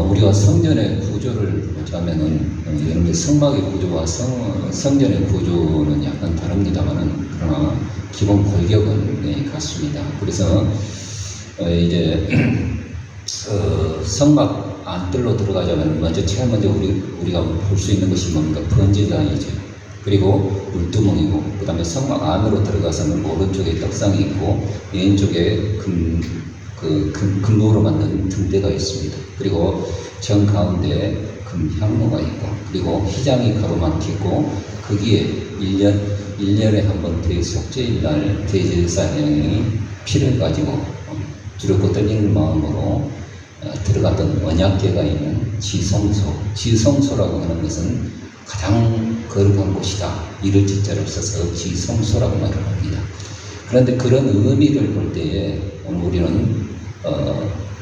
우리가 성전의 구조를 보자면은 여러분들 성막의 구조와 성전의 구조는 약간 다릅니다만은 그러나 기본 골격은 같습니다. 그래서 이제 성막 안뜰로 들어가자면 먼저 제일 먼저 우리가 볼 수 있는 것이 뭡니까? 번제단이죠. 그리고 물두멍이고, 그 다음에 성막 안으로 들어가서는 오른쪽에 떡상이 있고 왼쪽에 금으로 만든 등대가 있습니다. 그리고 정 가운데 금향로가 있고, 그리고 휘장이 가로막히고, 거기에 1년에 한 번 대속죄일 날 대제사장이 피를 가지고 두렵고 떨리는 마음으로 들어갔던 언약궤가 있는 지성소라고 하는 것은 가장 거룩한 곳이다. 이를 지자를 써서 지성소라고 말을 합니다. 그런데 그런 의미를 볼 때에 오늘 우리는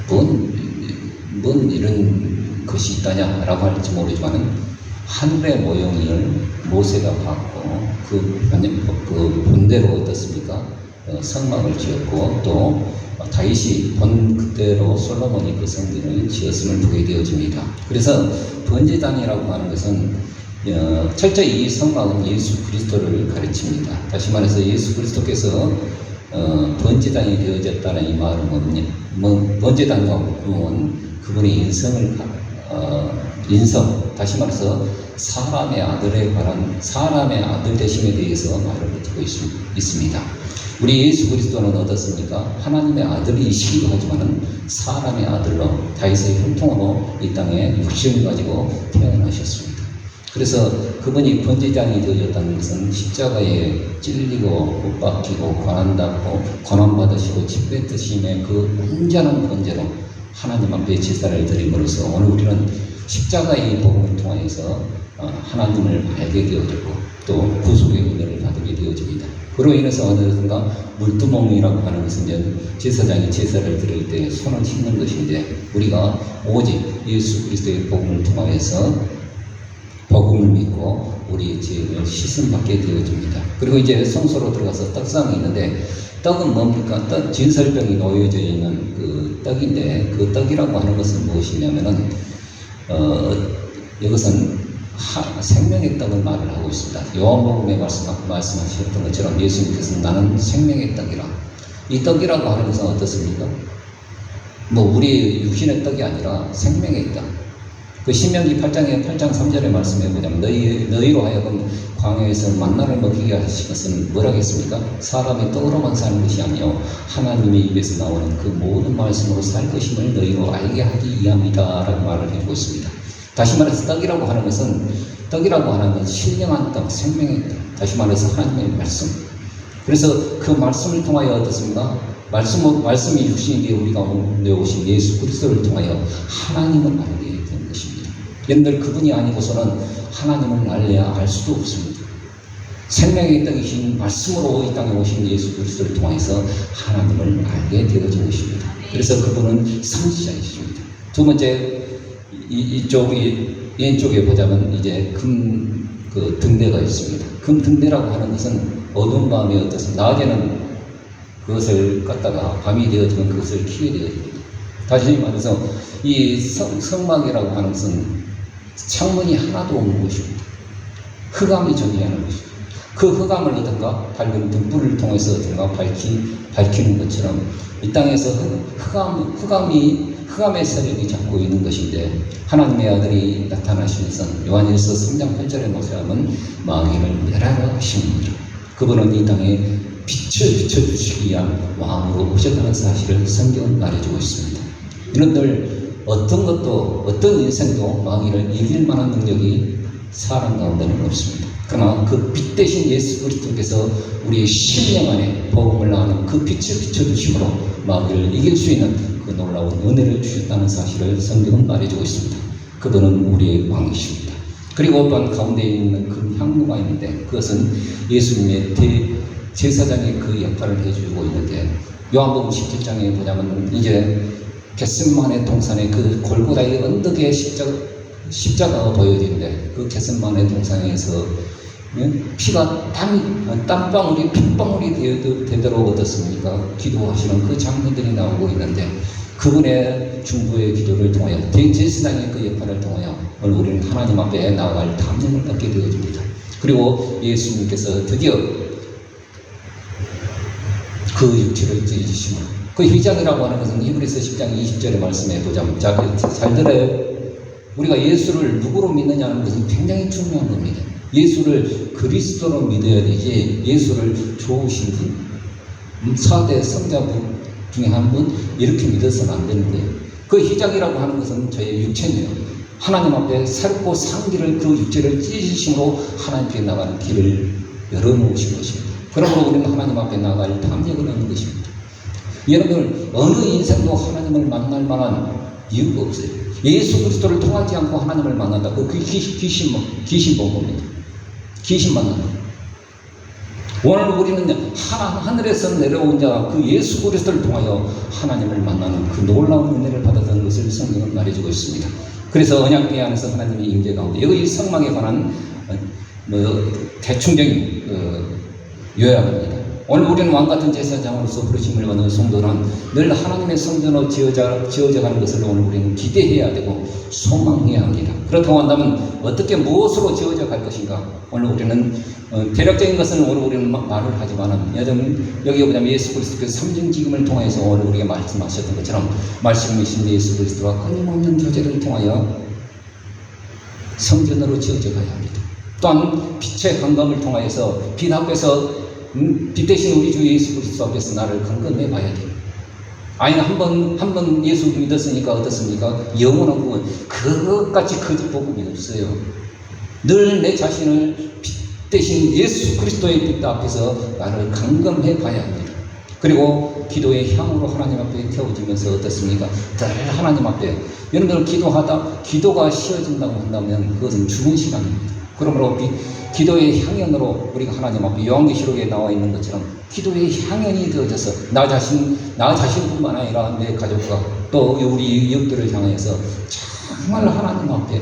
뭔 이런 것이 있다냐라고 할지 모르지만 하늘의 모형을 모세가 받고 그 본대로 어떻습니까? 성막을 지었고 또 다윗이 본 그대로 솔로몬이 그 성전을 지었음을 보게 되어집니다. 그래서 번제단이라고 하는 것은 철저히 이 성막은 예수 그리스도를 가르칩니다. 다시 말해서 예수 그리스도께서 번제단이 되어졌다는 이 말은 뭐냐? 번제단과 묶음은 그분의 인성, 다시 말해서 사람의 아들에 관한 사람의 아들 되심에 대해서 말을 해주고 있습니다. 우리 예수 그리스도는 어떻습니까? 하나님의 아들이시기도 하지만은 사람의 아들로 다윗의 혈통으로 이 땅에 육신을 가지고 태어나셨습니다. 그래서 그분이 번제장이 되어졌다는 것은 십자가에 찔리고 못 박히고 고난받으시고 집뱉으심의 그 온전한 번제로 하나님 앞에 제사를 드림으로써 오늘 우리는 십자가의 복음을 통해서 하나님을 알게 되어지고 또 구속의 은혜를 받게 되어집니다. 그로 인해서 어느 순간 물두멍이라고 하는 것은 이제 제사장이 제사를 드릴 때 손을 씻는 것인데, 우리가 오직 예수 그리스도의 복음을 통하여서 복음을 믿고 우리 죄를 씻음받게 되어집니다. 그리고 이제 성소로 들어가서 떡상이 있는데, 떡은 뭡니까? 진설병이 놓여져 있는 그 떡인데, 그 떡이라고 하는 것은 무엇이냐면은 이것은 생명의 떡을 말을 하고 있습니다. 요한복음에 말씀하셨던 것처럼 예수님께서는 나는 생명의 떡이라. 이 떡이라고 하는 것은 어떻습니까? 우리 육신의 떡이 아니라 생명의 떡. 그 신명기 8장 3절의 말씀해 보자면 너희로 하여금 광야에서 만나를 먹이게 하신 것은 뭐라겠습니까? 사람의 떡으로만 사는 것이 아니요 하나님의 입에서 나오는 그 모든 말씀으로 살 것임을 너희로 알게 하기 위함이다 라고 말을 해주고 있습니다. 다시 말해서 떡이라고 하는 것은 신령한 떡, 생명의 떡, 다시 말해서 하나님의 말씀. 그래서 그 말씀을 통하여 어떻습니까? 말씀이 육신이 되어 우리가 내오신 예수 그리스도를 통하여 하나님을 알게 된 것입니다. 여러분들 그분이 아니고서는 하나님을 알래야 알 수도 없습니다. 생명의 떡이신 말씀으로 이 땅에 오신 예수 그리스도를 통해서 하나님을 알게 되어진 것입니다. 그래서 그분은 선지자이십니다. 두 번째, 왼쪽에 보자면 이제 그 등대가 있습니다. 금 등대라고 하는 것은 어두운 밤에 어떻습니까? 낮에는 그것을 껐다가 밤이 되어지면 그것을 켜게 되어집니다. 다시 말해서 이 성막이라고 하는 것은 창문이 하나도 없는 것입니다. 흑암이 존재하는 것입니다. 그 흑암을 어떤가 밝은 등불을 통해서 어떤가 밝히는 것처럼 이 땅에서 흑암의 세력이 잡고 있는 것인데, 하나님의 아들이 나타나시면서 요한일서 3장 8절에 보시면 마귀를 멸하라 하십니다. 그분은 이 땅에 빛을 비춰주시기 위한 왕으로 오셨다는 사실을 성경은 말해주고 있습니다. 이런들 어떤 인생도 마귀를 이길 만한 능력이 사람 가운데는 없습니다. 그러나 그 빛 대신 예수 그리스도께서 우리의 심령 안에 복음을 나누는 그 빛을 비춰주심으로 마귀를 이길 수 있는 그 놀라운 은혜를 주셨다는 사실을 성경은 말해주고 있습니다. 그분은 우리의 왕이십니다. 그리고 또한 가운데 있는 금향로가 있는데, 그것은 예수님의 제사장의 그 역할을 해주고 있는데, 요한복음 17장에 보자면 이제 겟세마네 동산의 그 골고다의 언덕에 십자가가 보여지는데, 그 겟세마네 동산에서 피가 땀방울이 핏방울이 되도록 어떻습니까? 기도하시는 그 장면들이 나오고 있는데, 그분의 중보의 기도를 통하여 대제사장의 그 역할을 통하여 오늘 우리는 하나님 앞에 나아갈 담력을 얻게 되어집니다. 그리고 예수님께서 드디어 그 육체를 찢으시고 그 휘장이라고 하는 것은 히브리서 10장 20절의 말씀에 보자면 잘 들어요. 우리가 예수를 누구로 믿느냐는 것은 굉장히 중요한 겁니다. 예수를 그리스도로 믿어야 되지 예수를 좋으신 분, 4대 성자분 중에 한 분 이렇게 믿어서는 안 되는데 그 휘장이라고 하는 것은 저의 육체네요. 하나님 앞에 새롭고 상기를 그 육체를 찢으심으로 하나님께 나가는 길을 열어놓으신 것입니다. 그러므로 우리는 하나님 앞에 나갈 담력을 얻는 것입니다. 여러분 어느 인생도 하나님을 만날 만한 이유가 없어요. 예수 그리스도를 통하지 않고 하나님을 만난다. 그 귀신 본 겁니다. 귀신 만난다. 오늘 우리는 하늘에서 내려온 자 그 예수 그리스도를 통하여 하나님을 만나는 그 놀라운 은혜를 받았다는 것을 성경은 말해주고 있습니다. 그래서 언약궤 안에서 하나님의 임재 가운데 여기 성막에 관한 대충적인 요약입니다. 오늘 우리는 왕같은 제사장으로서 부르심을 받는 성도는 늘 하나님의 성전으로 지어져 가는 것을 오늘 우리는 기대해야 되고 소망해야 합니다. 그렇다고 한다면 어떻게 무엇으로 지어져 갈 것인가? 오늘 우리는 대략적인 것은 오늘 우리는 말을 하지만은 여기 보자면 예수 그리스도께서 삼중직임을 통해서 오늘 우리에게 말씀하셨던 것처럼 말씀이신 예수 그리스도가 끊임없는 교제를 통하여 성전으로 지어져 가야 합니다. 또한 빛의 감감을 통하여서 빛 앞에서 빛 대신 우리 주 예수 그리스도 앞에서 나를 강건해 봐야 돼요. 아니 한 번 예수 믿었으니까 어떻습니까? 영원한 부분 그것까지 거짓 복음이 없어요. 늘 내 자신을 빛 대신 예수 그리스도의 빛 앞에서 나를 강건해 봐야 합니다. 그리고 기도의 향으로 하나님 앞에 태워지면서 어떻습니까? 늘 하나님 앞에 여러분들 기도가 쉬어진다고 한다면 그것은 죽은 시간입니다. 그러므로 기도의 향연으로 우리가 하나님 앞에 요한계시록에 나와 있는 것처럼 기도의 향연이 되어져서 나 자신뿐만 아니라 내 가족과 또 우리 이웃들을 향해서 정말 하나님 앞에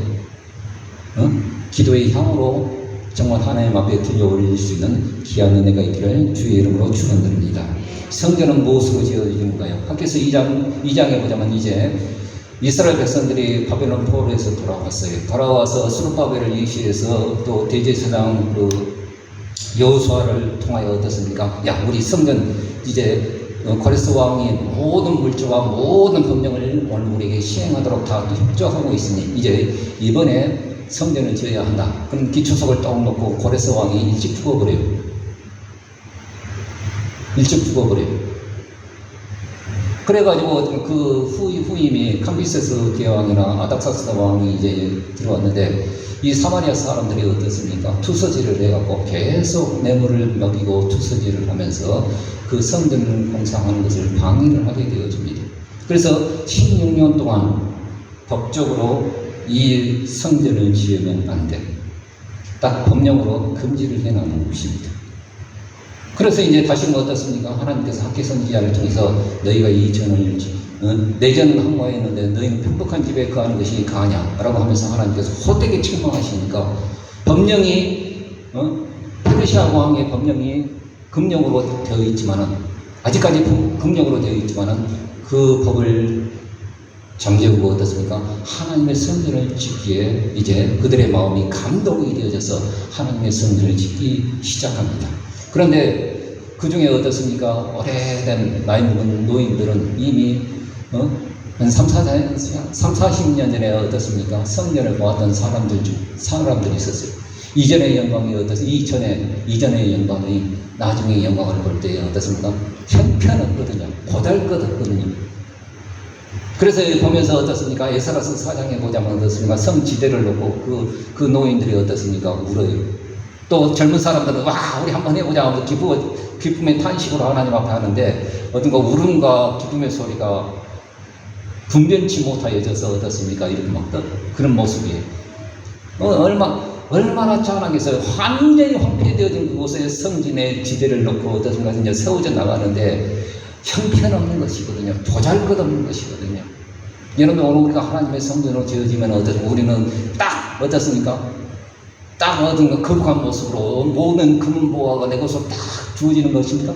기도의 향으로 정말 하나님 앞에 들려 올릴 수 있는 귀한 은혜가 있기를 주의 이름으로 축원드립니다. 성전은 무엇으로 지어지는가요? 학교에서 2장에 보자면 이제 이스라엘 백성들이 바벨론 포로에서 돌아왔어요. 돌아와서 스룹바벨을 이시해서 또 대제사장 여호수아를 통하여 어떻습니까? 야, 우리 성전 이제 고레스 왕이 모든 물주와 모든 법령을 오늘 우리에게 시행하도록 다 협조하고 있으니 이제 이번에 성전을 지어야 한다. 그럼 기초석을 딱 놓고 고레스 왕이 일찍 죽어버려요. 그래가지고 그 후임이 캄비세스 대왕이나 아닥사스다 왕이 이제 들어왔는데 이 사마리아 사람들이 어떻습니까? 투서지를 해갖고 계속 뇌물을 먹이고 투서지를 하면서 그 성전을 공사하는 것을 방해를 하게 되어집니다. 그래서 16년 동안 법적으로 이 성전을 지으면 안 돼. 딱 법령으로 금지를 해놓은 것입니다. 그래서 이제 다시는 어떻습니까? 하나님께서 학개 선지자를 통해서 너희가 이 전을 내전은 항모했는데 너희는 평복한 집에 거하는 것이 가하냐? 라고 하면서 하나님께서 헛되게 책망하시니까 법령이 페르시아 왕의 법령이 금령으로 되어 있지만은 아직까지 금령으로 되어 있지만은 그 법을 잠재우고 어떻습니까? 하나님의 성전을 짓기에 이제 그들의 마음이 감동이 되어져서 하나님의 성전을 짓기 시작합니다. 그런데 그 중에 어떻습니까? 오래된 나이 먹은 노인들은 이미 한 40년 전에 어떻습니까? 성전을 보았던 사람들이 있었어요. 이전의 영광이 이전의 영광이 나중에 영광을 볼 때 어떻습니까? 형편없거든요. 보잘것없거든요. 그래서 보면서 어떻습니까? 에스라서 4장에 보자면 어떻습니까? 성지대를 놓고 그 노인들이 어떻습니까? 울어요. 또 젊은 사람들은 와 우리 한번 해보자 하면서 기쁨의 탄식으로 하나님 앞에 하는데 어떤가 울음과 기쁨의 소리가 분변치 못하여져서 어떻습니까? 이렇게 막 그런 모습이에요. 얼마나 짠하겠어요. 완전히 황폐되어진 그곳에 성진의 지대를 놓고 어떻습니까? 이제 세워져 나가는데 형편없는 것이거든요. 보잘것없는 것이거든요. 여러분 오늘 우리가 하나님의 성전으로 지어지면 우리는 딱 어떻습니까? 딱 어딘가 거룩한 모습으로 모든 금은보화가 내 것으로 딱 주어지는 것입니다.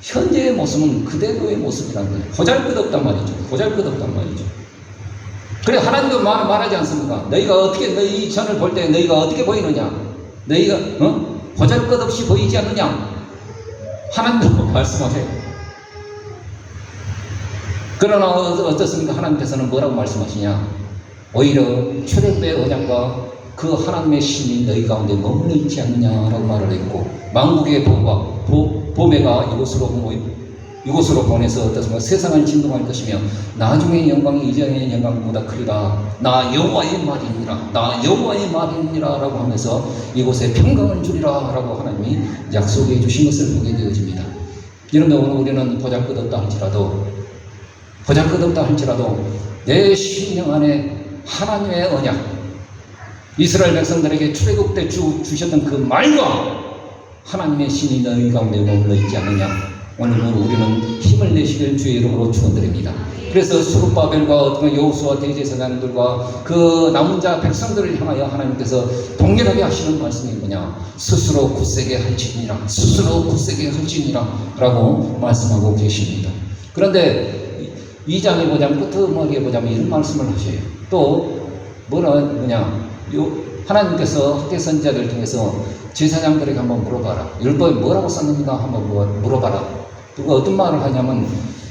현재의 모습은 그대로의 모습이라는 거예요. 보잘것없단 말이죠. 보잘것없단 말이죠. 그래 하나님도 말하지 않습니까? 너희가 어떻게 너희 전을 볼 때 너희가 어떻게 보이느냐? 너희가 보잘것없이 보이지 않느냐? 하나님도 말씀하세요. 그러나 어떻습니까? 하나님께서는 뭐라고 말씀하시냐? 오히려 출애굽의 언약과 그 하나님의 신이 너희 가운데 머물러 있지 않느냐라고 말을 했고, 만국의 보배가 이곳으로 보내서 어떻습니까? 세상을 진동할 것이며 나중의 영광이 이전의 영광보다 크리라. 나 여호와의 말이니라. 나 여호와의 말이니라 라고 하면서 이곳에 평강을 주리라 라고 하나님이 약속해 주신 것을 보게 되어집니다. 여러분, 오늘 우리는 보잘것없다 할지라도 내 심령 안에 하나님의 언약, 이스라엘 백성들에게 출애굽 때 주셨던 그 말과 하나님의 신이 너희 가운데 머물러 있지 않느냐? 오늘 우리는 힘을 내시길 주의 이름으로 축원드립니다. 그래서 수룹바벨과 어떤 여호수아 대제사장들과 그 남은 자 백성들을 향하여 하나님께서 동일하게 하시는 말씀이 뭐냐? 스스로 굳세게 할지니라. 스스로 굳세게 할지니라 라고 말씀하고 계십니다. 그런데 2장에 보자면 끝머리에 보자면 이런 말씀을 하셔요. 또 하나님께서 학계 선지자들 통해서 제사장들에게 한번 물어봐라. 율법에 뭐라고 썼는가 한번 물어봐라. 누가 어떤 말을 하냐면,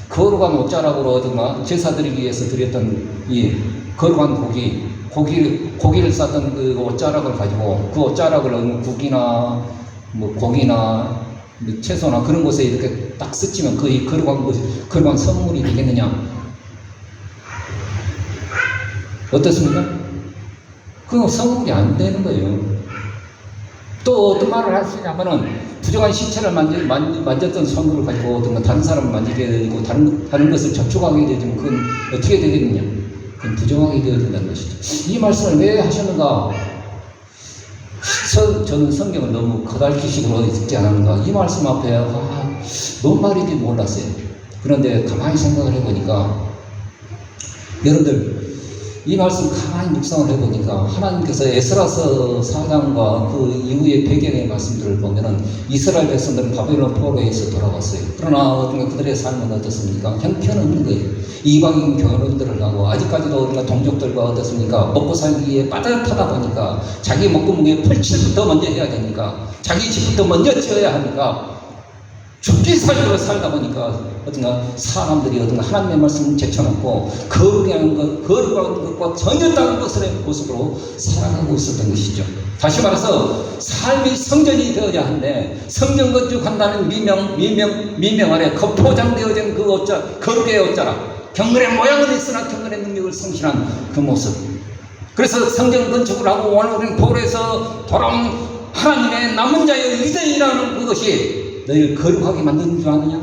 거룩한 옷자락으로 제사드리기 위해서 드렸던 이 거룩한 고기를 쌌던 그 옷자락을 가지고 그 옷자락을 국이나 고기나 채소나 그런 곳에 이렇게 딱 스치면 그 거룩한 선물이 되겠느냐? 어떻습니까? 그건 선물이 안 되는 거예요. 또 어떤 말을 하시냐면은, 부정한 신체를 만졌던 손을 가지고 어떤 다른 사람을 만지게 되고 다른 것을 접촉하게 되면 그건 어떻게 되겠느냐? 그건 부정하게 되어야 된다는 것이죠. 이 말씀을 왜 하셨는가? 저는 성경을 너무 거달기식으로 읽지 않았는가? 이 말씀 앞에 뭔 말인지 몰랐어요. 그런데 가만히 생각을 해보니까, 여러분들 이 말씀 가만히 묵상을 해보니까 하나님께서 에스라서 4장과 그 이후의 배경의 말씀들을 보면은 이스라엘 백성들은 바벨론 포로에서 돌아왔어요. 그러나 그들의 삶은 어떻습니까? 형편없는 거예요. 이방인 결혼들을 하고 아직까지도 동족들과 어떻습니까? 먹고 살기에 빠듯하다 보니까 자기 먹고먹기에 펄칠부터 먼저 해야 되니까, 자기 집부터 먼저 지어야 하니까 죽기 살기로 살다 보니까 사람들이 하나님의 말씀을 제쳐놓고 거룩한 것과 전혀 다른 것의 모습으로 살아가고 있었던 것이죠. 다시 말해서 삶이 성전이 되어야 하는데, 성전 건축한다는 미명 아래 포장되어진 그 옷자락, 거룩의 옷자락, 경건의 모양은 있으나 경건의 능력을 성실한 그 모습. 그래서 성전 건축을 하고 오늘 우리는 포로에서 돌아온 하나님의 남은 자의 유대인이라는 그것이 너희를 거룩하게 만드는 줄 아느냐?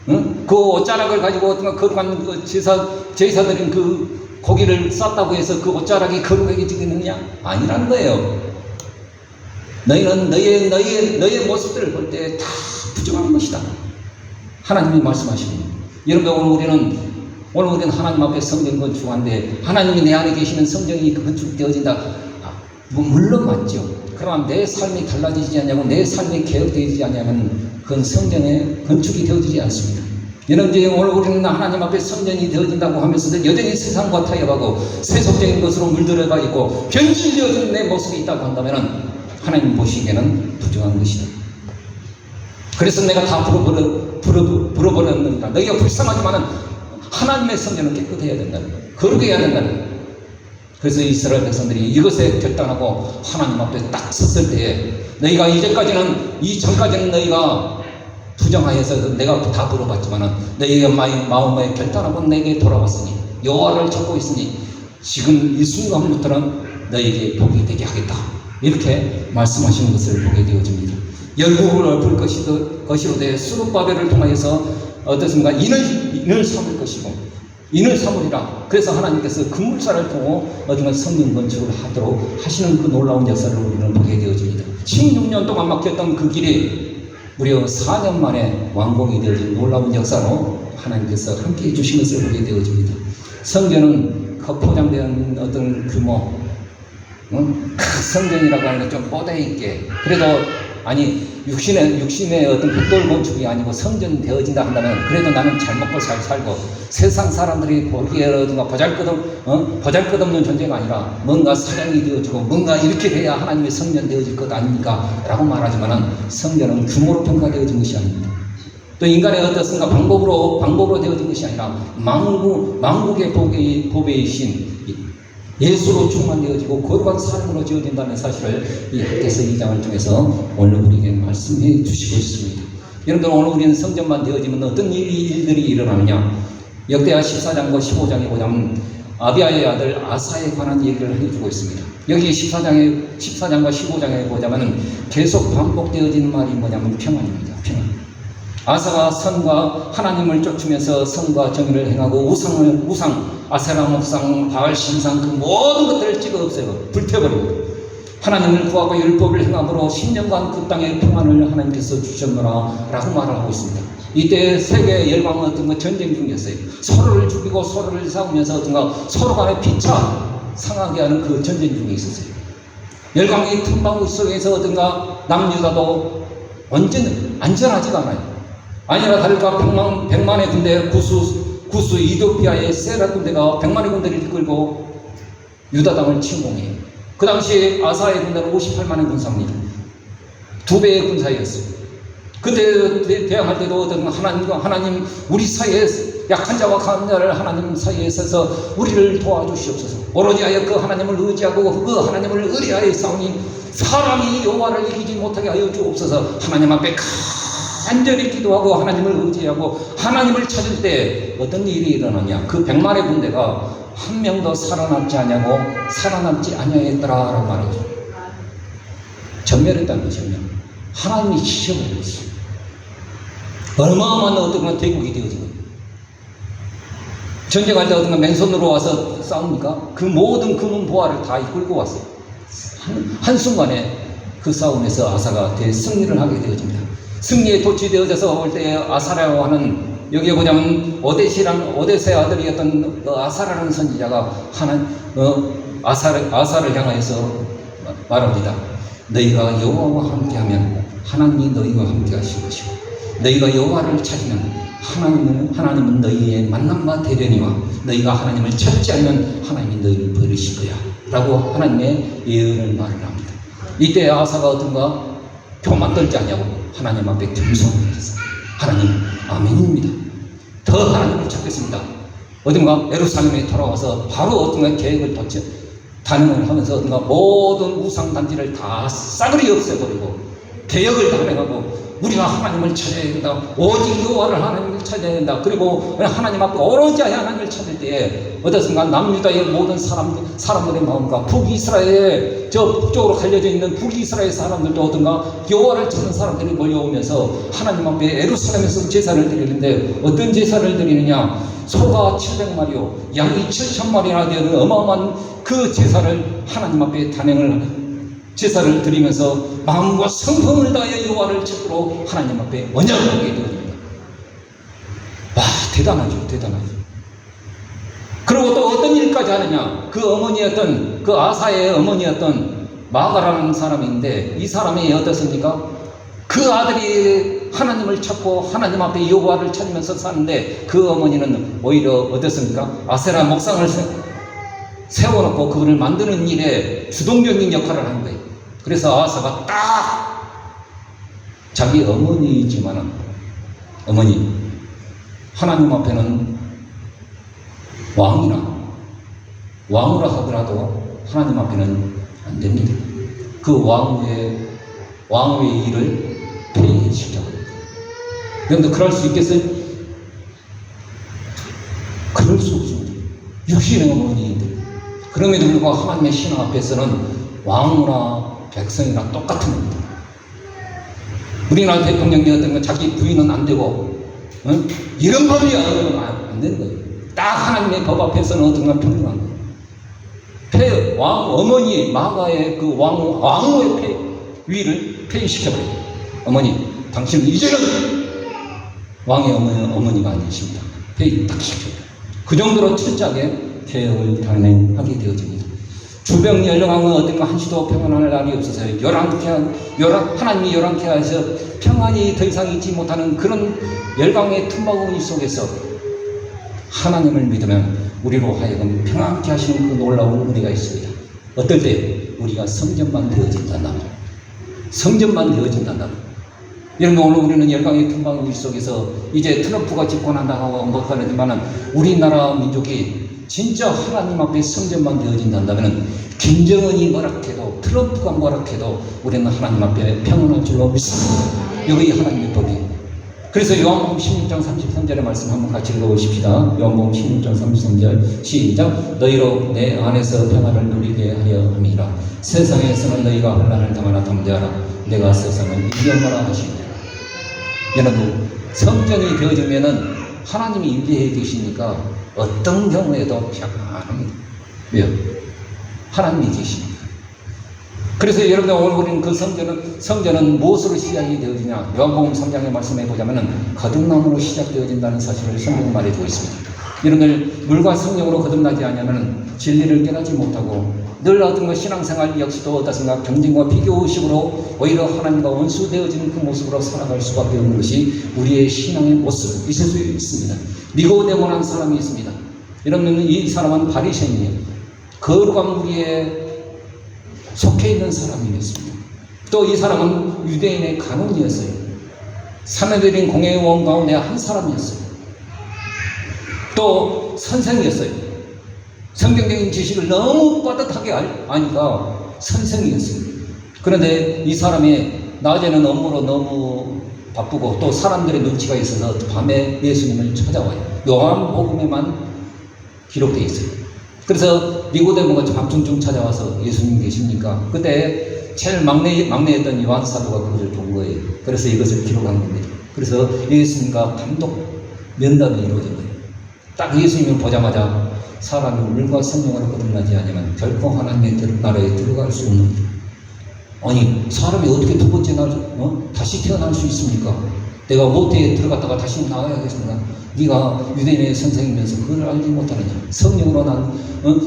응? 그 옷자락을 가지고 어떤 거룩한 제사드린 그 고기를 쌌다고 해서 그 옷자락이 거룩해지겠느냐? 아니라는 거예요. 너희는 너희의 모습들을 볼 때 다 부정한 것이다. 하나님이 말씀하십니다. 여러분, 오늘 우리는 하나님 앞에 성전 건축하는데, 하나님이 내 안에 계시는 성전이 건축되어진다. 물론 맞죠. 그러나 내 삶이 달라지지 않냐고, 내 삶이 개혁되지 않냐면 그건 성전의 건축이 되어지지 않습니다. 여러분, 오늘 우리는 하나님 앞에 성전이 되어진다고 하면서도 여전히 세상과 타협하고 세속적인 것으로 물들어가 있고 변질되어진 내 모습이 있다고 한다면 하나님 보시기에는 부정한 것이다. 그래서 내가 다 불어버렸는가? 너희가 불쌍하지만 하나님의 성전은 깨끗해야 된다는 거예요. 거룩해야 된다는 거예요. 그래서 이스라엘 백성들이 이것에 결단하고 하나님 앞에 딱 섰을 때에, 너희가 이전까지는 너희가 부정하여서 내가 다 물어봤지만은 너희가 마음에 결단하고 내게 돌아왔으니, 여호와를 찾고 있으니 지금 이 순간부터는 너희에게 복이 되게 하겠다. 이렇게 말씀하시는 것을 보게 되어집니다. 열국을 엎을 것이로되 수룹바벨을 통하여서 어떻습니까? 인을 삼을 것이고, 인을 삼으리라. 그래서 하나님께서 금물살을 통해 성전 건축을 하도록 하시는 그 놀라운 역사를 우리는 보게 되어집니다. 16년 동안 막혔던 그 길이 무려 4년 만에 완공이 되어진 놀라운 역사로 하나님께서 함께 해주신 것을 보게 되어집니다. 성전은 포장된 어떤 규모, 성전이라고 하는 건 좀 뻗어 있게, 그래도 아니 육신의 어떤 벽돌 건축이 아니고 성전 되어진다 한다면 그래도 나는 잘 먹고 잘 살고 세상 사람들이 보기에라든가 보잘것없는 존재가 아니라 뭔가 사장이 되어지고 뭔가 이렇게 돼야 하나님의 성전 되어질 것 아닙니까? 라고 말하지만은 성전은 규모로 평가되어진 것이 아닙니다. 또 인간의 어떻습니까? 방법으로 되어진 것이 아니라 만국의 보배이신 예수로 충만되어지고 거룩한 삶으로 지어진다는 사실을 이 학개서 2장을 통해서 오늘 우리에게 말씀해 주시고 있습니다. 여러분들, 오늘 우리는 성전만 되어지면 어떤 일들이 일어나느냐? 역대하 14장과 15장에 보자면 아비아의 아들 아사에 관한 얘기를 해주고 있습니다. 여기 14장과 15장에 보자면 계속 반복되어지는 말이 뭐냐면 평안입니다. 평안. 아사가 선과 하나님을 쫓으면서 선과 정의를 행하고 우상 아세라 목상, 바알 신상 그 모든 것들을 찍어 없애고 불태워버리고 하나님을 구하고 율법을 행함으로 10년간 그 땅에 평안을 하나님께서 주셨노라 라고 말을 하고 있습니다. 이때 세계 열방은 어떤가 전쟁 중이었어요. 서로를 죽이고 서로를 싸우면서 어떤가 서로 간에 피차 상하게 하는 그 전쟁 중에 있었어요. 열방의 틈바구 속에서 어떤가 남유다도 완전 안전하지가 않아요. 아니라 다를까 100만의 군대 구스 이도피아의 세라 군대가 100만의 군대를 이끌고 유다 땅을 침공해요. 그 당시 아사의 군대는 58만의 군사입니다. 2배의 군사였어요. 그때 대항할 때도 어떤 하나님 우리 사이에 약한 자와 강한 자를 하나님 사이에 서서 우리를 도와주시옵소서. 오로지 하여 그 하나님을 의지하고 그 하나님을 의뢰하여 싸우니 사람이 여호와를 이기지 못하게 하여 주옵소서. 하나님 앞에 간절히 기도하고 하나님을 의지하고 하나님을 찾을 때 어떤 일이 일어나냐? 그 100만의 군대가 한 명도 살아남지 아니하였더라라고 말하죠. 전멸했다는 것이죠. 하나님이 지켜버렸어요. 어마어마한 어떤 대국이 되어진 거예요. 전쟁할 때 어떤 맨손으로 와서 싸웁니까? 그 모든 금은 보화를 다 이끌고 왔어요. 한순간에 그 싸움에서 아사가 대승리를 하게 되어집니다. 승리에 도취되어져서 올 때 아사라고 하는, 여기에 보자면 오데세의 아들이었던 아사라는 선지자가 아사를 향하여서 말합니다. 너희가 여호와와 함께하면 하나님이 너희와 함께 하실 것이고 너희가 여호와를 찾으면 하나님은 너희의 만남과 대련이와 너희가 하나님을 찾지 않으면 하나님이 너희를 버리실 거야 라고 하나님의 예언을 말을 합니다. 이때 아사가 어떤가? 교만 떨지 않냐고 하나님 앞에 겸손을 해서 하나님 아멘입니다. 더 하나님을 찾겠습니다. 어딘가 예루살렘에 돌아와서 바로 어떤가 계획을 단행을 하면서 어떤가 모든 우상단지를 다 싸그리 없애버리고 개혁을 단행하고 우리가 하나님을 찾아야 된다. 오직 여호와를 하나님을 찾아야 된다. 그리고 하나님 앞에 오로지 하나님을 찾을 때에 어떻습니까? 남유다의 모든 사람들의 마음과 북이스라엘 저 북쪽으로 갈려져 있는 북이스라엘 사람들도 어떤가 여호와를 찾는 사람들이 몰려오면서 하나님 앞에 예루살렘에서 제사를 드리는데 어떤 제사를 드리느냐? 소가 700마리요 양이 7,000마리나 되는 어마어마한 그 제사를 하나님 앞에 제사를 드리면서 마음과 성품을 다하여 여호와를 찾도록 하나님 앞에 언약을 하게 되어집니다. 와, 대단하죠. 그리고 또 어떤 일까지 하느냐? 그 아사의 어머니였던 마가라는 사람인데 이 사람이 어떻습니까? 그 아들이 하나님을 찾고 하나님 앞에 여호와를 찾으면서 사는데 그 어머니는 오히려 어떻습니까? 아세라 목상을 세워놓고 그분을 만드는 일에 주동적인 역할을 하는 거예요. 그래서 아사가 딱 자기 어머니이지만은 어머니 하나님 앞에는 왕으로 하더라도 하나님 앞에는 안 됩니다. 그 왕의 일을 폐해시켜버립니다. 여러분들 그럴 수 있겠어요? 그럴 수 없습니다. 육신의 어머니들. 그럼에도 불구하고 하나님의 신앙 앞에서는 왕이나 백성이나 똑같은 겁니다. 우리나라 대통령이 어떤 건 자기 부인은 안 되고 이런 법이 안 되는 거예요. 딱 하나님의 법 앞에서는 어떤 건 평등한 거예요. 어머니 마가의 그 왕후의 위를 폐위시켜버려요. 어머니 당신은 이제는 왕의 어머니가 아니십니다. 폐위 딱 시켜요. 그 정도로 철저하게 개혁을 단행하게 되어집니다. 주병 열령왕은 어떤가 한시도 평안할 날이 없어서요. 하나님이 열왕케 하셔 평안이 더 이상 있지 못하는 그런 열강의 틈바구니 속에서 하나님을 믿으면 우리로 하여금 평안케 하시는 그 놀라운 은혜가 있습니다. 어떨 때 우리가 성전만 되어진단다. 성전만 되어진단다. 여러분, 오늘 우리는 열강의 틈바구니 속에서 이제 트럼프가 집권한다고 언급하지만은 우리나라 민족이 진짜 하나님 앞에 성전만 되어진다면 김정은이 뭐라해도 트럼프가 뭐라해도 우리는 하나님 앞에 평안할 줄로 믿습니다. 여기 하나님의 법이에요. 그래서 요한복음 16장 33절의 말씀 한번 같이 읽어보십시다. 요한복음 16장 33절 시작. 너희로 내 안에서 평안을 누리게 하려 함이라. 세상에서는 너희가 환난을 당하나 담대하라. 내가 세상을 이겨노라 하시니라. 여러분, 성전이 되어지면은 하나님이 임재해 계시니까 어떤 경우에도 평안합니다. 왜요? 하나님이 계십니다. 그래서 여러분들 오늘 우리는 그 성전은 무엇으로 시작이 되어지냐? 요한복음 3장에 말씀해 보자면은 거듭남으로 시작되어진다는 사실을 성경은 말해주고 있습니다. 여러분들 물과 성령으로 거듭나지 않으면 진리를 깨닫지 못하고 늘 어떤 것 신앙생활 역시도 어떻습니까? 경쟁과 비교의식으로 오히려 하나님과 원수되어지는 그 모습으로 살아갈 수밖에 없는 것이 우리의 신앙의 모습 있을 수 있습니다. 니고데모라는 사람이 있습니다. 여러분, 이 사람은 바리새인이에요. 거룩한 무리에 속해 있는 사람이었습니다. 또 이 사람은 유대인의 간원이었어요. 사내들인 공회원 가운데 한 사람이었어요. 또 선생이었어요. 성경적인 지식을 너무 빠듯하게 아니까 선생이었어요. 그런데 이 사람이 낮에는 업무로 너무 바쁘고 또 사람들의 눈치가 있어서 밤에 예수님을 찾아와요. 요한복음에만 기록되어 있어요. 그래서 니고데모가 밤중쯤 찾아와서 예수님 계십니까? 그때 제일 막내였던 요한 사도가 그것을 본 거예요. 그래서 이것을 기록한 겁니다. 그래서 예수님과 단독 면담이 이루어진 거예요. 딱 예수님을 보자마자 사람이 물과 성령으로 거듭나지 않으면 결코 하나님의 나라에 들어갈 수 없는 거예요. 아니, 사람이 어떻게 두 번째 날 다시 태어날 수 있습니까? 내가 모태에 들어갔다가 다시 나와야겠습니다. 네가 유대인의 선생이면서 그걸 알지 못하느냐? 성령으로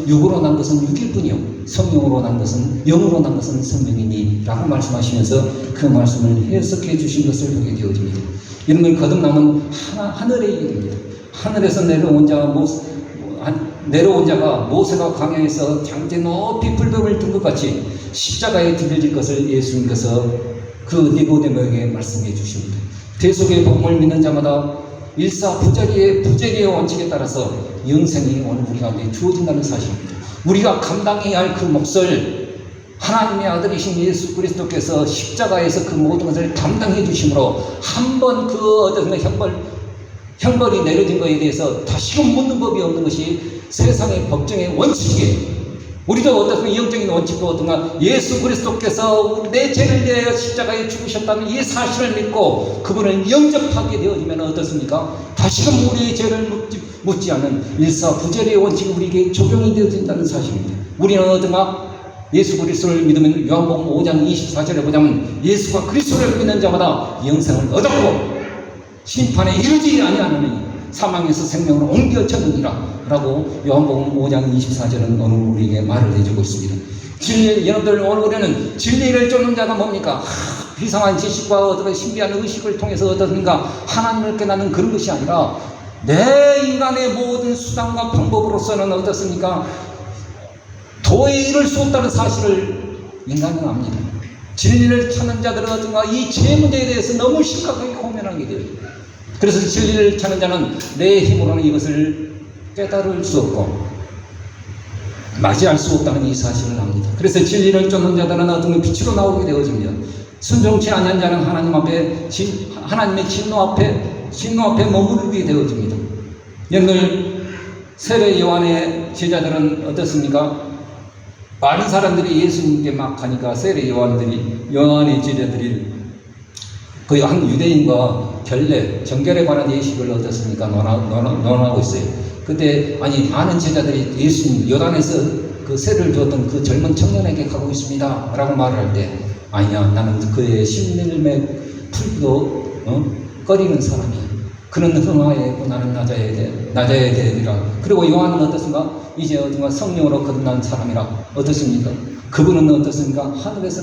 육으로 난 것은 육일 뿐이요 성령으로 난 것은 영으로 난 것은 성령이니 라고 말씀하시면서 그 말씀을 해석해 주신 것을 보게 되어집니다. 이런 걸 거듭남은 하늘의 일입니다. 하늘에서 내려온 자가 모세가 광야에서 장대 높이 불뱀을 든 것 같이 십자가에 들려질 것을 예수님께서 그 니고데모에게 말씀해 주십니다. 대속의 복음을 믿는 자마다 부재리의 원칙에 따라서 영생이 오늘 우리 가운데 주어진다는 사실입니다. 우리가 감당해야 할 그 몫을 하나님의 아들이신 예수 그리스도께서 십자가에서 그 모든 것을 담당해 주심으로 한 번 그 어떤 형벌이 내려진 것에 대해서 다시금 묻는 법이 없는 것이 세상의 법정의 원칙이에요. 우리도 어떻든 영적인 원칙도 어떤가 예수 그리스도께서 내 죄를 대하여 십자가에 죽으셨다는 이 사실을 믿고 그분을 영접하게 되어지면 어떻습니까? 다시금 우리의 죄를 묻지 않는 일사부재리의 원칙이 우리에게 적용이 되어진다는 사실입니다. 우리는 어떤가 예수 그리스도를 믿으면 요한복음 5장 24절에 보자면 예수가 그리스도를 믿는 자마다 영생을 얻었고 심판에 이르지 아니하느니 사망에서 생명으로 옮겨졌느니라 라고 요한복음 5장 24절은 오늘 우리에게 말을 해주고 있습니다. 여러분들 오늘 우리는 진리를 쫓는 자가 뭡니까? 비상한 지식과 어떤 신비한 의식을 통해서 어떻습니까? 하나님을 깨닫는 그런 것이 아니라 내 인간의 모든 수단과 방법으로서는 어떻습니까? 도저히 이룰 수 없다는 사실을 인간은 압니다. 진리를 찾는 자들은 어떤가 이 죄 문제에 대해서 너무 심각하게 고민하게 돼요. 그래서 진리를 찾는 자는 내 힘으로는 이것을 깨달을 수 없고 맞이할 수 없다는 이 사실을 압니다. 그래서 진리를 쫓는 자들은 어떤 빛으로 나오게 되어집니다. 순종치 않는 자는 하나님의 진노 앞에 머무르게 되어집니다. 여러분, 세례 요한의 제자들은 어떻습니까? 많은 사람들이 예수님께 막 가니까 세례 요한의 제자들이 그 한 유대인과 정결에 관한 예식을 어떻습니까? 논하고 있어요. 그때 많은 제자들이 예수님 요단에서 그 세를 주었던 그 젊은 청년에게 가고 있습니다 라고 말을 할 때 아니야, 나는 그의 신림에 풀기도 꺼리는 사람이야. 그는 흥하여야 있고 나는 낮아야 되리라. 그리고 요한은 어떻습니까? 이제 어딘가 성령으로 거듭난 사람이라. 어떻습니까? 그분은 어떻습니까? 하늘에서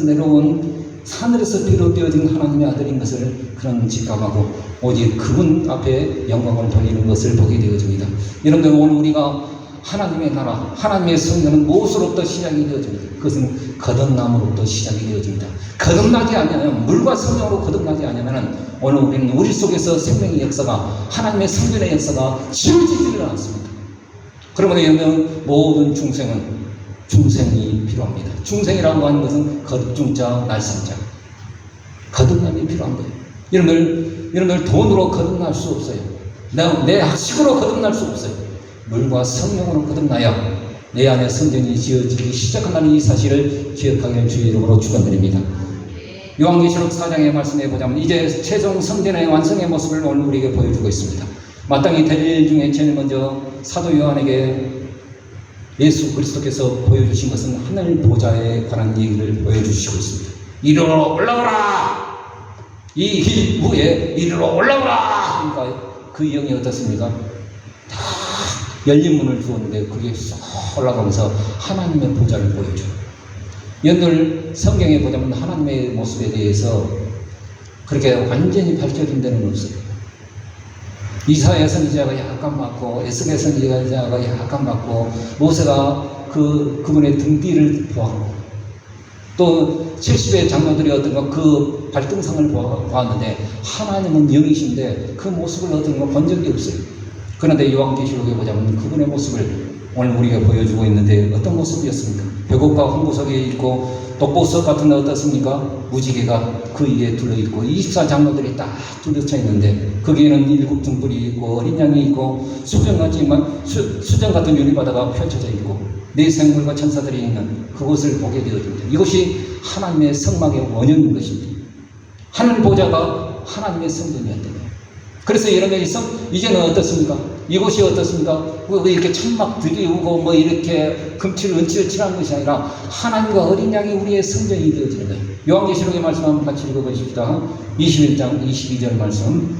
비롯되어진 하나님의 아들인 것을 그런 직감하고 오직 그분 앞에 영광을 돌리는 것을 보게 되어집니다. 여러분들, 오늘 우리가 하나님의 나라, 하나님의 성령은 무엇으로부터 시작이 되어집니다. 그것은 거듭남으로부터 시작이 되어집니다. 거듭나지 아니하면, 물과 성령으로 거듭나지 아니하면 오늘 우리는 우리 속에서 생명의 역사가, 하나님의 성전의 역사가 지워지지를 않습니다. 그러므로 여러분, 모든 중생이 필요합니다. 중생이라고 하는 것은 거듭중자, 날성자. 거듭남이 필요한 거예요. 여러분들 돈으로 거듭날 수 없어요. 내 학식으로 거듭날 수 없어요. 물과 성령으로 거듭나야 내 안에 성전이 지어지기 시작한다는 이 사실을 기억하기를 주의 이름으로 축원드립니다. 요한계시록 4장의 말씀에 보자면 이제 최종 성전의 완성의 모습을 오늘 우리에게 보여주고 있습니다. 마땅히 될 일 중에 제일 먼저 사도 요한에게 예수 그리스도께서 보여주신 것은 하늘 보좌에 관한 얘기를 보여주시고 있습니다. 이리로 올라오라! 이 길 위에 이리로 올라오라! 그러니까 그 영이 어떻습니까? 다 열린 문을 주었는데 그게 쏙 올라가면서 하나님의 보좌를 보여줘요. 여러분들 성경에 보자면 하나님의 모습에 대해서 그렇게 완전히 밝혀진 데는 없어요. 이사야 선지자가 약간 맞고 에스겔 선지자가 약간 맞고 모세가 그분의 등 뒤를 보았고 또 70의 장로들이 어떤가 그 발등상을 보았는데 하나님은 영이신데 그 모습을 어떤가 본 적이 없어요. 그런데 요한계시록에 보자면 그분의 모습을 오늘 우리가 보여주고 있는데 어떤 모습이었습니까? 벽옥과 홍보석에 있고 독보석 같은 어떻습니까? 무지개가 그 위에 둘러있고 24장로들이 딱 둘러쳐 있는데 거기에는 7등불이 있고 어린 양이 있고 수정 같은 유리바다가 펼쳐져 있고 네 생물과 천사들이 있는 그곳을 보게 되어집니다. 이것이 하나님의 성막의 원형인 것입니다. 하늘 보좌가 하나님의 성전이었던 거예요. 그래서 여러분이 이제는 어떻습니까? 이곳이 어떻습니까? 이렇게 천막들이 오고 뭐 이렇게 금칠 은칠을 칠하는 것이 아니라 하나님과 어린 양이 우리의 성전이 되어지는 거예요. 요한계시록의 말씀 한번 같이 읽어보십시다. 21장 22절 말씀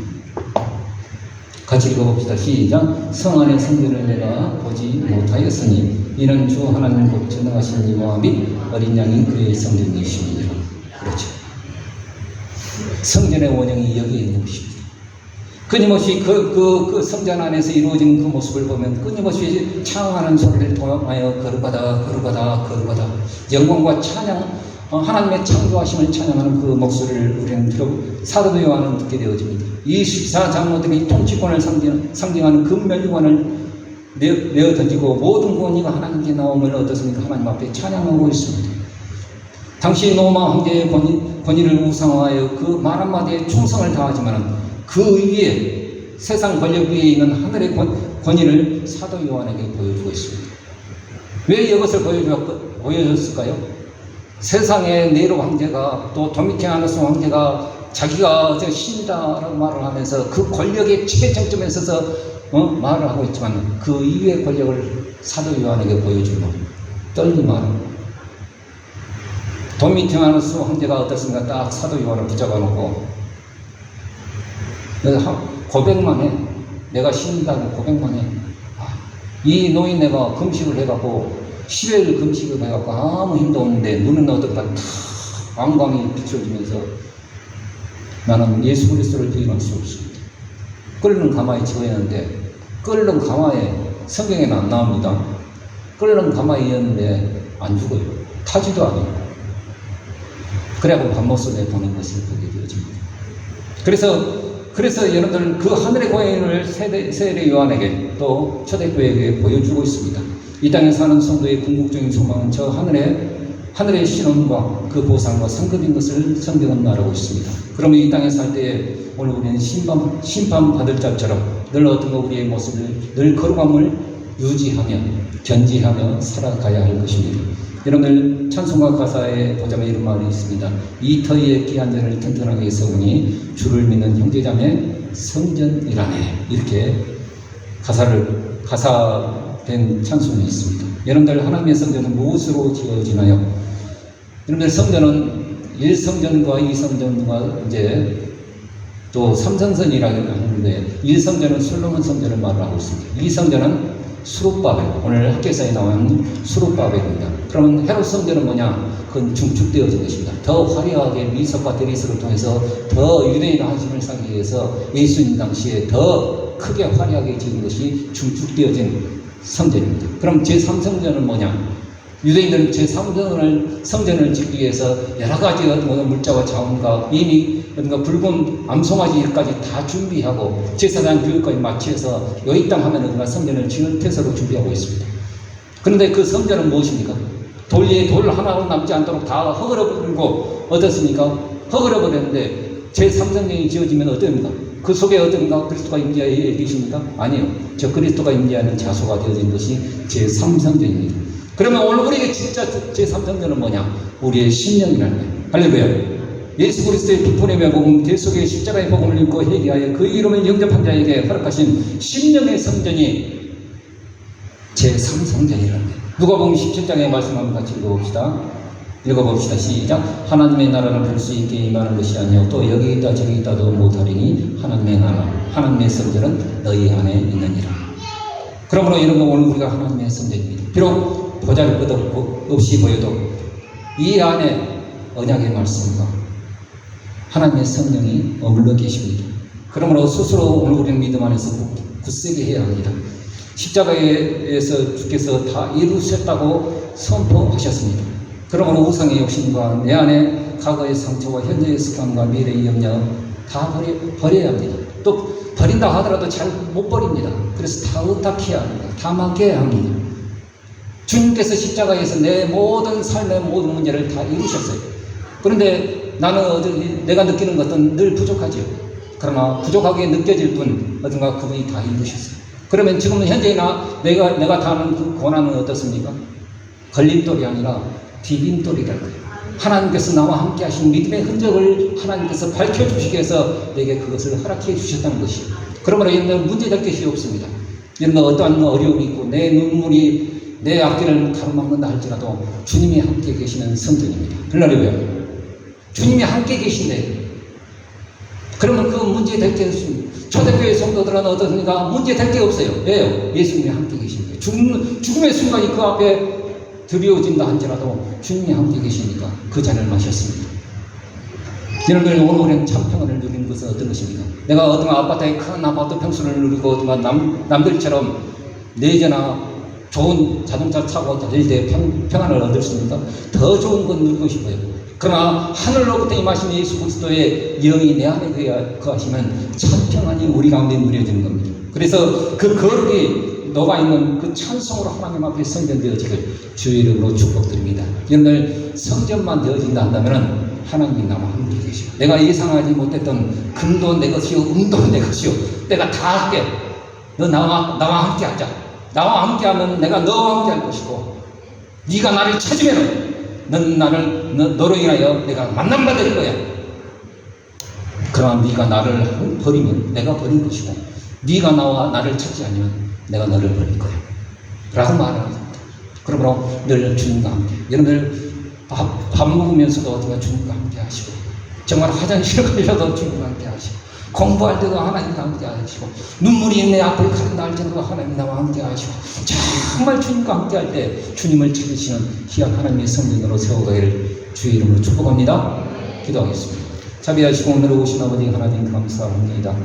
같이 읽어봅시다. 시작. 성 안의 성전을 내가 보지 못하였으니 이는 주 하나님 곧 전능하신 이와 및 어린 양이 그의 성전이시니라. 그렇죠. 성전의 원형이 여기에 있는 것입니다. 끊임없이 그 성전 안에서 이루어진 그 모습을 보면 끊임없이 찬양하는 소리를 통하여 거룩하다 영광과 찬양, 하나님의 창조하심을 찬양하는 그 목소리를 우리는 사도 요한은 듣게 되어집니다. 24장로들이 통치권을 상징하는 금면류관을 내어 던지고 모든 권위가 하나님께 나오면 어떻습니까? 하나님 앞에 찬양하고 있습니다. 당시 로마 황제의 권위를 우상화하여 그 말 한마디에 충성을 다하지만 그 위에 세상 권력 위에 있는 하늘의 권위를 사도 요한에게 보여주고 있습니다. 왜 이것을 보여줬을까요? 세상의 네로 황제가 또 도미티아누스 황제가 자기가 신이다라고 말을 하면서 그 권력의 최정점에 서서 말을 하고 있지만 그 이후의 권력을 사도 요한에게 보여주고 떨지 마라. 도미티아누스 황제가 어떻습니까? 딱 사도 요한을 붙잡아 놓고 고백만 해. 내가 신이다고 고백만 해. 이 노인네가 금식을 해갖고 10일 금식을 해갖고 아무 힘도 없는데 눈은 어떻다 왕광이 비춰지면서 나는 예수 그리스도를 부인할 수 없습니다. 끓는 가마에 집어였는데 끓는 가마에 성경에는 안 나옵니다. 끓는 가마이었는데 안 죽어요. 타지도 않아요. 그래갖고 밤모습에 보는 것을 보게 되어집니다. 그래서 여러분들 그 하늘의 고인을 세례 요한에게 또 초대교회에게 보여주고 있습니다. 이 땅에 사는 성도의 궁극적인 소망은 저 하늘의 신원과 그 보상과 상급인 것을 성경은 말하고 있습니다. 그러면 이 땅에 살 때에 오늘 우리는 심판받을 자처럼 늘 어떤 우리의 모습을 늘 거룩함을 유지하며 견지하며 살아가야 할 것입니다. 여러분들 찬송가 가사에 보자면 이런 말이 있습니다. 이 터위의 귀한 자를 튼튼하게 세우니 주를 믿는 형제자매 성전이라네. 이렇게 가사된 찬송이 있습니다. 여러분들 하나님의 성전은 무엇으로 지어지나요? 여러분들 성전은 1성전과 2성전과 이제 또 삼성전이라고 하는데 1성전은 솔로몬 성전을 말을 하고 있습니다. 2성전은 수룹바벨, 오늘 학교에서 나온 수룹바벨입니다. 그러면 헤롯 성전은 뭐냐? 그건 중축되어진 것입니다. 더 화려하게 미석과 대리석을 통해서 더 유대인의 한심을 사기 위해서 예수님 당시에 더 크게 화려하게 지은 것이 중축되어진 성전입니다. 그럼 제3성전은 뭐냐? 유대인들은 제3성전을 짓기 위해서 여러 가지 물자와 자원과 이미 붉은 암송아지까지 다 준비하고 제사장 교육까지 마치해서 여기 땅 하면 성전을 지을 태세로 준비하고 있습니다. 그런데 그 성전은 무엇입니까? 돌 위에 돌 하나도 남지 않도록 다 허물어버리고 어떻습니까? 허물어버렸는데 제3성전이 지어지면 어떻습니까? 그 속에 어떤가 그리스도가 임재하여 계십니까? 아니요. 저 그리스도가 임재하는 자소가 되어진 것이 제3성전입니다. 그러면 오늘 우리에게 진짜 제3성전은 뭐냐? 우리의 심령이라는 거예요. 할렐루야. 예수 그리스도의 비폰의 복음, 계속의 십자가의 복음을 읽고 회개하여 그 이름을 영접한 자에게 허락하신 심령의 성전이 제3성전이라는 거예요. 누가복음 17장의 말씀 한번 같이 읽어봅시다. 시작. 하나님의 나라는 볼 수 있게 임하는 것이 아니요 또 여기 있다 저기 있다도 못하리니 하나님의 나라, 하나님의 성전은 너희 안에 있느니라. 그러므로 여러분 오늘 우리가 하나님의 성전입니다. 비록 보잘것없이 보여도 이 안에 언약의 말씀과 하나님의 성령이 어물러 계십니다. 그러므로 스스로 오늘 우리는 믿음 안에서 굳세게 해야 합니다. 십자가에서 주께서 다 이루셨다고 선포하셨습니다. 그러므로 우상의 욕심과 내 안에 과거의 상처와 현재의 습관과 미래의 염려 다 버려야 합니다. 또 버린다 하더라도 잘 못 버립니다. 그래서 다 의탁해야 합니다. 다 맡겨야 합니다. 주님께서 십자가에서 내 모든 삶의 모든 문제를 다 이루셨어요. 그런데 나는 내가 느끼는 것은 늘 부족하죠. 그러나 부족하게 느껴질 뿐 어딘가 그분이 다 이루셨어요. 그러면 지금 현재나 내가 다하는 그 고난은 어떻습니까? 걸림돌이 아니라 디딤돌이랄 거예요. 하나님께서 나와 함께 하신 믿음의 흔적을 하나님께서 밝혀주시기 위해서 내게 그것을 허락해 주셨다는 것이에요. 그러므로 여러분 문제될 것이 없습니다. 여러분 어떠한 어려움이 있고 내 눈물이 내 앞길을 가로막는다 할지라도 주님이 함께 계시는 성전입니다. 할렐루야. 주님이 함께 계신데 그러면 그 문제 될 게 없습니다. 초대교회 성도들은 어떻습니까? 문제 될 게 없어요. 왜요? 예수님이 함께 계십니다. 죽음의 순간이 그 앞에 드리워진다 할지라도 주님이 함께 계시니까 그 잔을 마셨습니다. 여러분들 오늘 우리는 참 평안을 누리는 것은 어떤 것입니까? 내가 어떤 아파트에 큰 아파트 평수를 누리고 어떤 남들처럼 내재나 좋은 자동차 타고 다닐 때 평안을 얻었습니까? 더 좋은 건 누리고 싶어요. 그러나 하늘로부터 임하신 예수 그리스도의 영이 내 안에 거하시면 참 평안이 우리 가운데 누려지는 겁니다. 그래서 그 거룩이 녹아있는 그 찬송으로 하나님 앞에 성전되어지길 주의 이름으로 축복드립니다. 여러분들 성전만 되어진다 한다면 하나님이 나와 함께 계시고 내가 예상하지 못했던 금도 내 것이요 은도 내 것이요 내가 다 할게. 너 나와 함께 하자. 나와 함께 하면 내가 너와 함께 할 것이고 네가 나를 찾으면 넌 너로 인하여 내가 만남받을 거야. 그러나 네가 나를 버리면 내가 버린 것이고 네가 나를 찾지 않으면 내가 너를 버릴 거야 라고 말합니다. 그러므로 늘 주님과 함께 여러분들 밥 먹으면서도 어디가 주님과 함께 하시고 정말 화장실 가셔도 주님과 함께 하시고 공부할 때도 하나님과 함께 하시고 눈물이 내 앞을 가린다 할지라도 하나님 나와 함께 하시고 정말 주님과 함께 할 때 주님을 찾으시는 귀한 하나님의 성전으로 세워가기를 주의 이름으로 축복합니다. 기도하겠습니다. 자비하시고 오늘 오신 아버지 하나님 감사합니다.